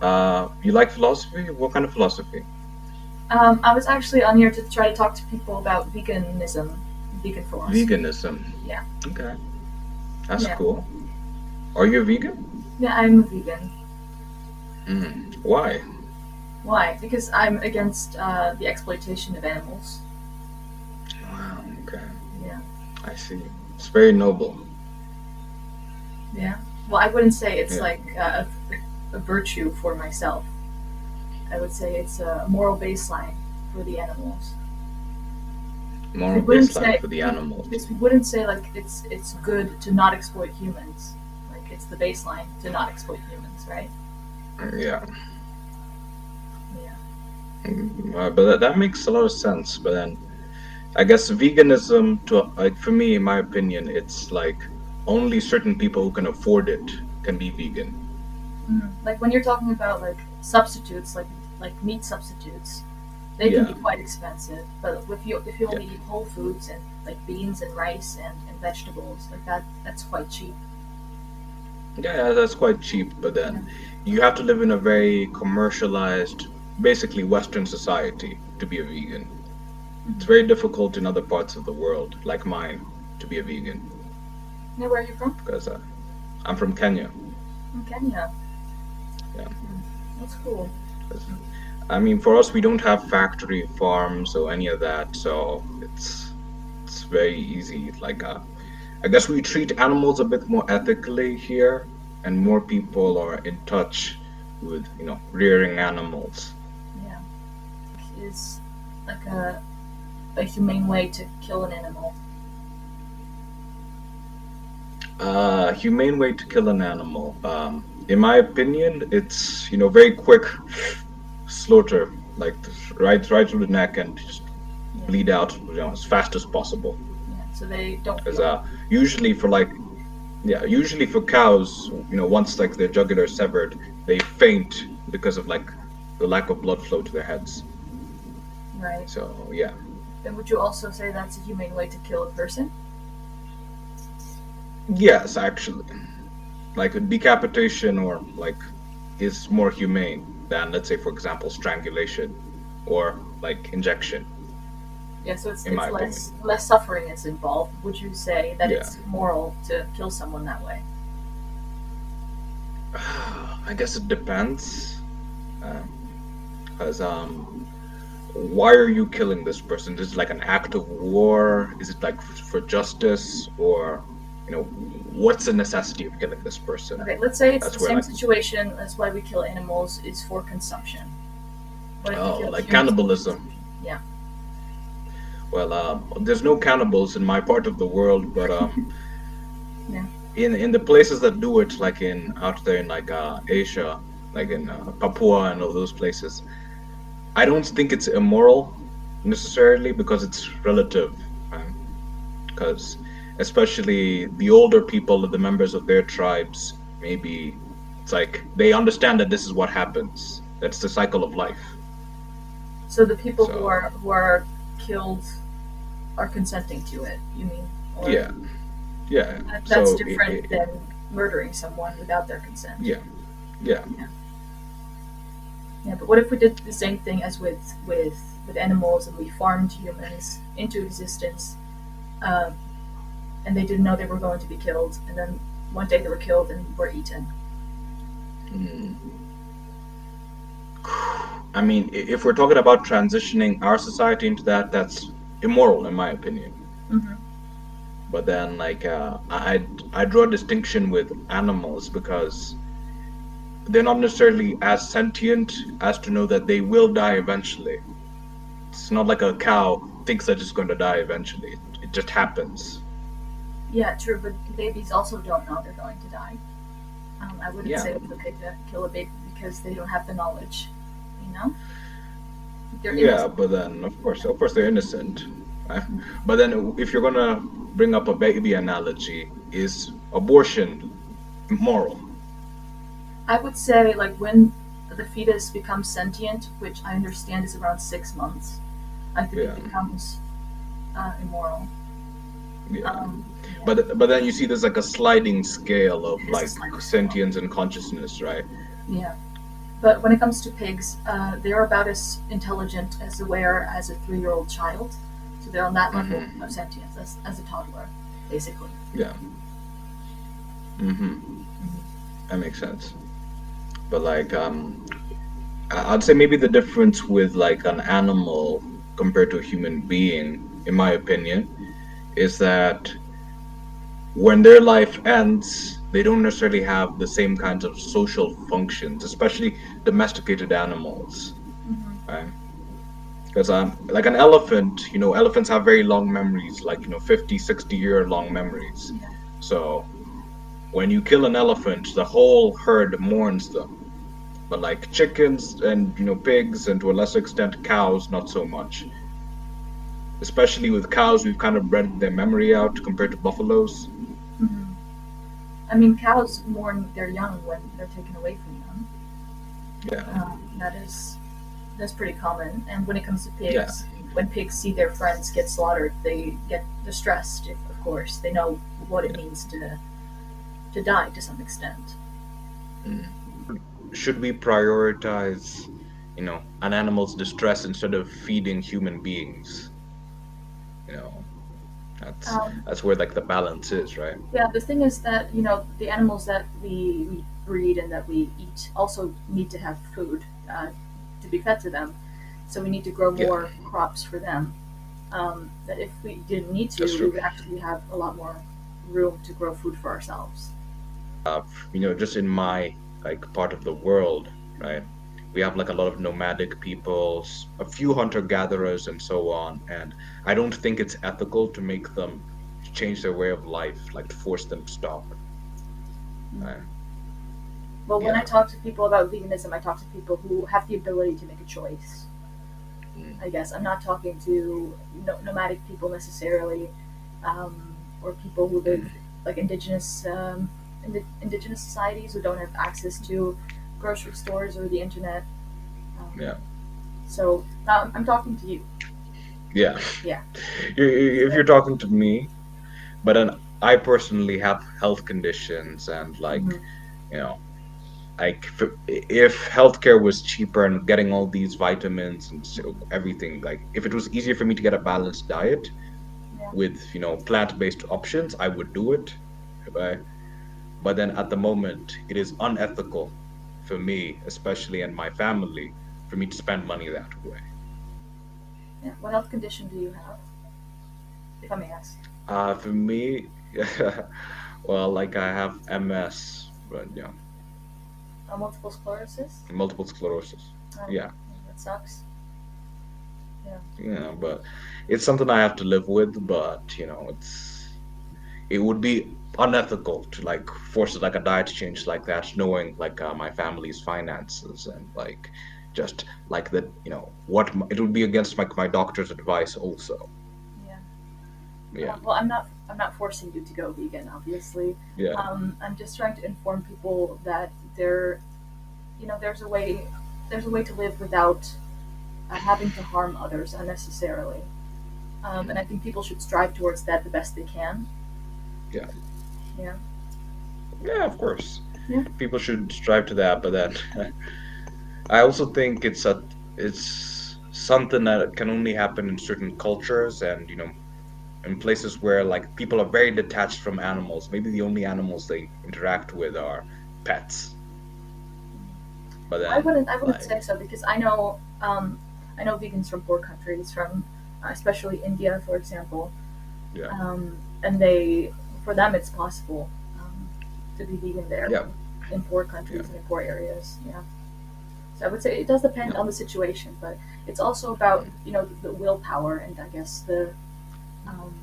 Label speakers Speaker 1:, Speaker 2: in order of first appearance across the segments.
Speaker 1: You like philosophy? What kind of philosophy?
Speaker 2: I was actually on here to try to talk to people about veganism, vegan philosophy.
Speaker 1: Veganism.
Speaker 2: Yeah,
Speaker 1: Okay, that's
Speaker 2: yeah,
Speaker 1: cool. Are you a vegan?
Speaker 2: yeah. I'm a vegan.
Speaker 1: Why?
Speaker 2: Why? Because I'm against the exploitation of animals.
Speaker 1: Wow, okay.
Speaker 2: Yeah,
Speaker 1: I see. It's very noble.
Speaker 2: yeah. Well, I wouldn't say it's
Speaker 1: Yeah.
Speaker 2: like a virtue for myself. I would say it's a moral baseline for the animals. Because we
Speaker 1: Moral
Speaker 2: wouldn't
Speaker 1: baseline
Speaker 2: say
Speaker 1: for the animals.
Speaker 2: because we wouldn't say like it's good to not exploit humans. Like it's the baseline to not exploit humans, right?
Speaker 1: Yeah.
Speaker 2: Yeah.
Speaker 1: But that makes a lot of sense. But then I guess veganism, to like for me, in my opinion, it's like only certain people who can afford it can be vegan.
Speaker 2: Like when you're talking about like substitutes, like meat substitutes, they can
Speaker 1: Yeah.
Speaker 2: be quite expensive. But if you
Speaker 1: Yeah.
Speaker 2: only eat whole foods and like beans and rice and vegetables like that, that's quite cheap.
Speaker 1: Yeah, that's quite cheap, but
Speaker 2: Yeah.
Speaker 1: then you have to live in a very commercialized, basically Western society to be a vegan. It's very difficult in other parts of the world, like mine, to be a vegan
Speaker 2: Now, where are you from?
Speaker 1: because I'm from Kenya.
Speaker 2: From Kenya.
Speaker 1: Yeah.
Speaker 2: That's cool.
Speaker 1: 'Cause, I mean, for us, we don't have factory farms or any of that, so it's very easy. Like, I guess we treat animals a bit more ethically here, and more people are in touch with, rearing animals.
Speaker 2: Yeah. Is like a humane way to kill an animal.
Speaker 1: Humane way to kill an animal. In my opinion, it's very quick slaughter, like right through the neck and just
Speaker 2: Yeah.
Speaker 1: bleed out, as fast as possible.
Speaker 2: Yeah. So they don't
Speaker 1: Because
Speaker 2: feel.
Speaker 1: usually for like yeah, usually for cows, once like their jugular is severed, they faint because of like the lack of blood flow to their heads.
Speaker 2: Right.
Speaker 1: So yeah,
Speaker 2: Then would you also say that's a humane way to kill a person?
Speaker 1: yes, actually, like a decapitation or like is more humane than, let's say, for example, strangulation or like injection,
Speaker 2: Yeah. So it's
Speaker 1: in my
Speaker 2: it's
Speaker 1: opinion.
Speaker 2: less suffering is involved. Would you say that
Speaker 1: Yeah,
Speaker 2: it's moral to kill someone that way?
Speaker 1: I guess it depends. Because why are you killing this person? Is it like an act of war? Is it like for justice, or what's the necessity of killing this person?
Speaker 2: Okay. Let's say it's the
Speaker 1: That's where
Speaker 2: same
Speaker 1: like,
Speaker 2: situation as why we kill animals is for consumption. What if we
Speaker 1: oh,
Speaker 2: kill
Speaker 1: like
Speaker 2: humans for
Speaker 1: cannibalism.
Speaker 2: consumption? Yeah.
Speaker 1: Well, there's no cannibals in my part of the world, but
Speaker 2: Yeah.
Speaker 1: in the places that do it, like in out there in like Asia, like in Papua and all those places, I don't think it's immoral necessarily because it's relative. Right? Because especially the older people, the members of their tribes, maybe it's like they understand that this is what happens. That's the cycle of life.
Speaker 2: So the people who
Speaker 1: So
Speaker 2: are killed are consenting to it. You mean, or
Speaker 1: yeah, yeah.
Speaker 2: that's
Speaker 1: So
Speaker 2: different than murdering someone without their consent.
Speaker 1: yeah, yeah.
Speaker 2: Yeah. Yeah. But what if we did the same thing as with animals and we farmed humans into existence, um, and they didn't know they were going to be killed, and then one day they were killed and were eaten.
Speaker 1: Hmm. I mean, if we're talking about transitioning our society into that, that's immoral, in my opinion.
Speaker 2: Hmm.
Speaker 1: But then, like, I draw a distinction with animals because they're not necessarily as sentient as to know that they will die eventually. It's not like a cow thinks that it's going to die eventually. It just happens.
Speaker 2: Yeah, true. But babies also don't know they're going to die. I wouldn't
Speaker 1: Yeah,
Speaker 2: say it's okay to kill a baby because they don't have the knowledge. You know, they're
Speaker 1: yeah.
Speaker 2: innocent.
Speaker 1: But then, of course, they're innocent. Right? But then, if you're gonna bring up a baby analogy, is abortion moral?
Speaker 2: I would say like when the fetus becomes sentient, which I understand is around 6 months, I think it
Speaker 1: Yeah,
Speaker 2: becomes immoral.
Speaker 1: yeah.
Speaker 2: Yeah,
Speaker 1: But then you see, there's like a sliding scale of
Speaker 2: it is a
Speaker 1: like
Speaker 2: sliding scale.
Speaker 1: sentience and consciousness, right?
Speaker 2: Yeah, But when it comes to pigs, they're about as intelligent, as aware as a 3-year-old child. So they're on that level of
Speaker 1: Mm-hmm.
Speaker 2: sentience as a toddler, basically.
Speaker 1: Yeah. Mm-hmm. That makes sense. But like, I'd say maybe the difference with like an animal compared to a human being, in my opinion, is that when their life ends, they don't necessarily have the same kinds of social functions, especially domesticated animals,
Speaker 2: Mm-hmm.
Speaker 1: right? Because like an elephant, elephants have very long memories, like 50, 60-year long memories.
Speaker 2: Yeah.
Speaker 1: So when you kill an elephant, the whole herd mourns them. But like chickens and pigs, and to a lesser extent cows, not so much. Especially with cows, we've kind of bred their memory out compared to buffaloes.
Speaker 2: Mm-hmm. I mean, cows mourn their young when they're taken away from them.
Speaker 1: Yeah,
Speaker 2: That is that's pretty common. And when it comes to
Speaker 1: yeah.
Speaker 2: pigs, when pigs see their friends get slaughtered, they get distressed. If, of course, they know what it
Speaker 1: Yeah.
Speaker 2: means to die to some extent.
Speaker 1: Mm. Should we prioritize, an animal's distress instead of feeding human beings? You know, that's
Speaker 2: Um,
Speaker 1: that's where like the balance is, right?
Speaker 2: yeah, the thing is that the animals that we breed and that we eat also need to have food to be fed to them. So we need to grow
Speaker 1: Yeah,
Speaker 2: more crops for them. That if we didn't need
Speaker 1: that's
Speaker 2: to, we
Speaker 1: true.
Speaker 2: would actually have a lot more room to grow food for ourselves.
Speaker 1: Just in my like part of the world, right? We have like a lot of nomadic peoples, a few hunter-gatherers, and so on. And I don't think it's ethical to make them change their way of life, like to force them to stop. Right?
Speaker 2: Well, when I
Speaker 1: Yeah.
Speaker 2: talk to people about veganism, I talk to people who have the ability to make a choice.
Speaker 1: Mm,
Speaker 2: I guess I'm not talking to nomadic people necessarily, or people who live
Speaker 1: mm,
Speaker 2: like indigenous societies who don't have access to grocery stores or the internet. Um,
Speaker 1: yeah.
Speaker 2: so I'm talking to you.
Speaker 1: Yeah.
Speaker 2: Yeah.
Speaker 1: If
Speaker 2: So,
Speaker 1: you're talking to me, but then I personally have health conditions and
Speaker 2: mhm.
Speaker 1: you know, if healthcare was cheaper and getting all these vitamins and everything, like if it was easier for me to get a balanced diet
Speaker 2: Yeah.
Speaker 1: with, plant-based options, I would do it. Right? But then at the moment, it is unethical for me, especially and my family, for me to spend money that way.
Speaker 2: Yeah. What health condition do you have, if I may ask?
Speaker 1: For me, well, like I have MS, but
Speaker 2: Multiple sclerosis.
Speaker 1: multiple sclerosis.
Speaker 2: Oh,
Speaker 1: Yeah,
Speaker 2: that sucks. Yeah.
Speaker 1: but it's something I have to live with. But it would be unethical to like force like a diet change like that, knowing like my family's finances and like just like that, it would be against my doctor's advice also.
Speaker 2: Yeah.
Speaker 1: Yeah,
Speaker 2: Well, I'm not forcing you to go vegan, obviously.
Speaker 1: yeah,
Speaker 2: I'm just trying to inform people that there's a way to live without having to harm others unnecessarily. And I
Speaker 1: mm,
Speaker 2: think people should strive towards that the best they can.
Speaker 1: yeah,
Speaker 2: Yeah.
Speaker 1: yeah. Of course,
Speaker 2: Yeah.
Speaker 1: people should strive to that, but then I also think it's something that can only happen in certain cultures and in places where like people are very detached from animals. Maybe the only animals they interact with are pets. But then
Speaker 2: I wouldn't
Speaker 1: like
Speaker 2: say so because I know vegans from poor countries, from especially India, for example,
Speaker 1: yeah,
Speaker 2: and they for them it's possible to be vegan there
Speaker 1: yeah,
Speaker 2: in poor
Speaker 1: yeah,
Speaker 2: countries and in poor areas. Yeah. So I would say it does depend
Speaker 1: no,
Speaker 2: on the situation, but it's also about the willpower and I guess the um,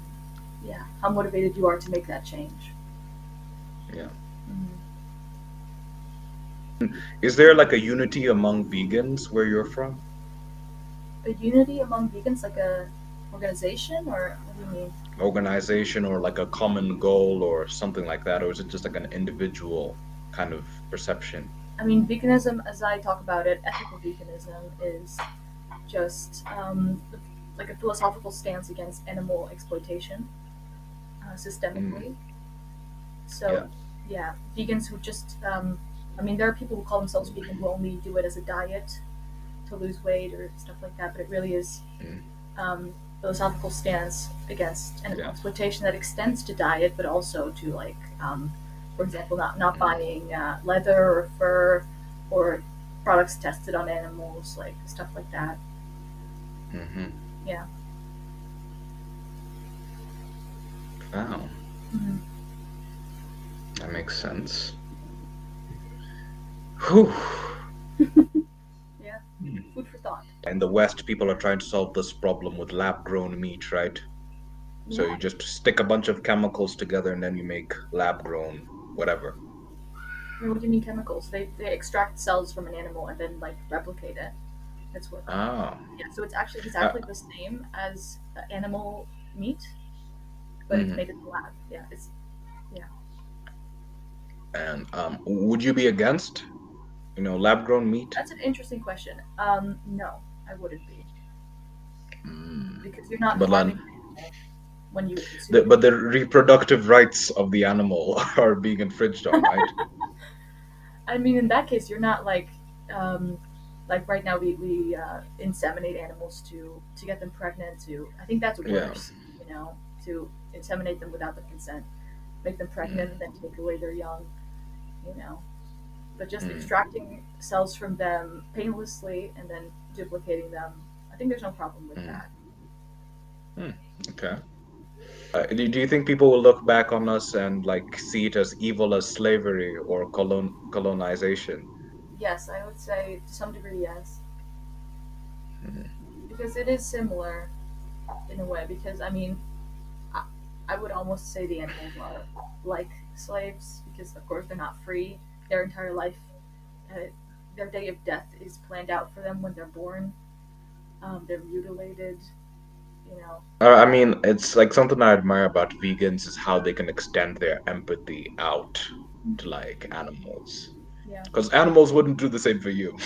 Speaker 2: yeah how motivated you are to make that change.
Speaker 1: yeah.
Speaker 2: Mm.
Speaker 1: Is there like a unity among vegans where you're from?
Speaker 2: A unity among vegans, like a organization, or what do you mean?
Speaker 1: Organization or like a common goal or something like that? Or is it just like an individual kind of perception?
Speaker 2: I mean, veganism, as I talk about it, ethical veganism is just like a philosophical stance against animal exploitation
Speaker 1: Mm,
Speaker 2: systemically.
Speaker 1: yeah,
Speaker 2: So, yeah, vegans who just I mean, there are people who call themselves vegan who only do it as a diet to lose weight or stuff like that, but it really is
Speaker 1: Mm,
Speaker 2: philosophical stance against animal
Speaker 1: yeah.
Speaker 2: exploitation that extends to diet, but also to like, for example, not
Speaker 1: Mm,
Speaker 2: buying leather or fur or products tested on animals, like stuff like that.
Speaker 1: hmm.
Speaker 2: Yeah.
Speaker 1: Wow,
Speaker 2: Mm-hmm.
Speaker 1: that makes sense. Whew.
Speaker 2: Yeah.
Speaker 1: Hmm.
Speaker 2: Food for thought.
Speaker 1: In the West, people are trying to solve this problem with lab-grown meat, right? So
Speaker 2: Yeah.
Speaker 1: you just stick a bunch of chemicals together and then you make lab-grown whatever.
Speaker 2: I mean, what do you mean chemicals? They extract cells from an animal and then like replicate it. That's what.
Speaker 1: Ah.
Speaker 2: Yeah. So it's actually
Speaker 1: Uh,
Speaker 2: exactly the same as animal meat, but it's
Speaker 1: mhm.
Speaker 2: made in the lab. Yeah. It's yeah.
Speaker 1: And would you be against, lab-grown meat?
Speaker 2: That's an interesting question. No, I wouldn't be
Speaker 1: Mm.
Speaker 2: because you're not
Speaker 1: But
Speaker 2: harming
Speaker 1: then,
Speaker 2: the animal when you consume it.
Speaker 1: but the reproductive rights of the animal are being infringed on, right?
Speaker 2: I mean, in that case, you're not um, like right now we inseminate animals to get them pregnant. To I think that's
Speaker 1: Yeah.
Speaker 2: worse. You know, to inseminate them without their consent, make them pregnant,
Speaker 1: Mm,
Speaker 2: and then take away their young. You know, but just
Speaker 1: mm,
Speaker 2: extracting cells from them painlessly and then duplicating them. I think there's no problem with
Speaker 1: mm,
Speaker 2: that.
Speaker 1: mm. Okay. Do you think people will look back on us and like see it as evil as slavery or colonization?
Speaker 2: Yes, I would say to some degree yes,
Speaker 1: Mm,
Speaker 2: because it is similar in a way. Because I mean, I, I would almost say the animals are like slaves because of course they're not free. Their entire life, uh, their day of death is planned out for them when they're born. They're mutilated. You know.
Speaker 1: I mean, it's like something I admire about vegans is how they can extend their empathy out to like animals.
Speaker 2: Yeah.
Speaker 1: Because animals wouldn't do the same for you.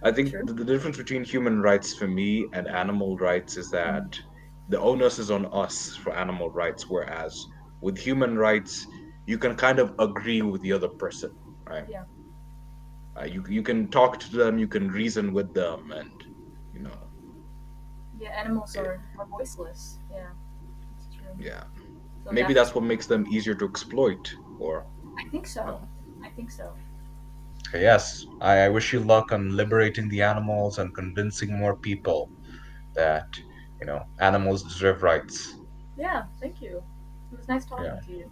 Speaker 1: I think
Speaker 2: True.
Speaker 1: the difference between human rights for me and animal rights is that the onus is on us for animal rights, whereas with human rights, you can kind of agree with the other person, right?
Speaker 2: Yeah.
Speaker 1: You can talk to them, you can reason with them, and you know,
Speaker 2: Yeah. Animals
Speaker 1: it,
Speaker 2: are voiceless. Yeah. It's true.
Speaker 1: yeah.
Speaker 2: So
Speaker 1: Maybe
Speaker 2: that's
Speaker 1: that's what makes them easier to exploit, or
Speaker 2: I think
Speaker 1: you
Speaker 2: so.
Speaker 1: know.
Speaker 2: I think so.
Speaker 1: Okay, yes, I wish you luck on liberating the animals and convincing more people that, animals deserve rights.
Speaker 2: Yeah. Thank you. It was nice
Speaker 1: Yeah.
Speaker 2: talking to you.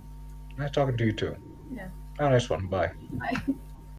Speaker 1: Nice talking to you too.
Speaker 2: Yeah.
Speaker 1: Have a nice one. Bye.
Speaker 2: Bye.